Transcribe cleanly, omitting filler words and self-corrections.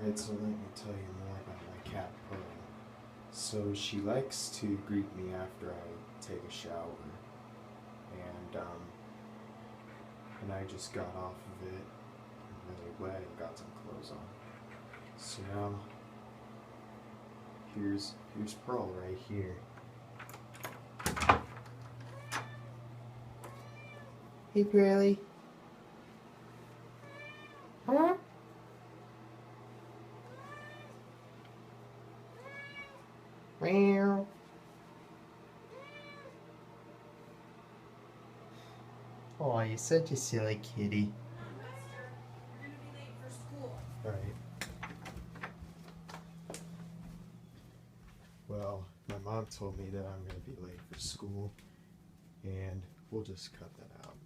Alright, so let me tell you more about my cat Pearl. So she likes to greet me after I take a shower, and I just got off of it, really wet, and got some clothes on. So now here's Pearl right here. Hey, Pearlie. Huh? Meow. Oh, you're such a silly kitty. You're gonna be late for school. Right. Well, my mom told me that I'm gonna be late for school, and we'll just cut that out.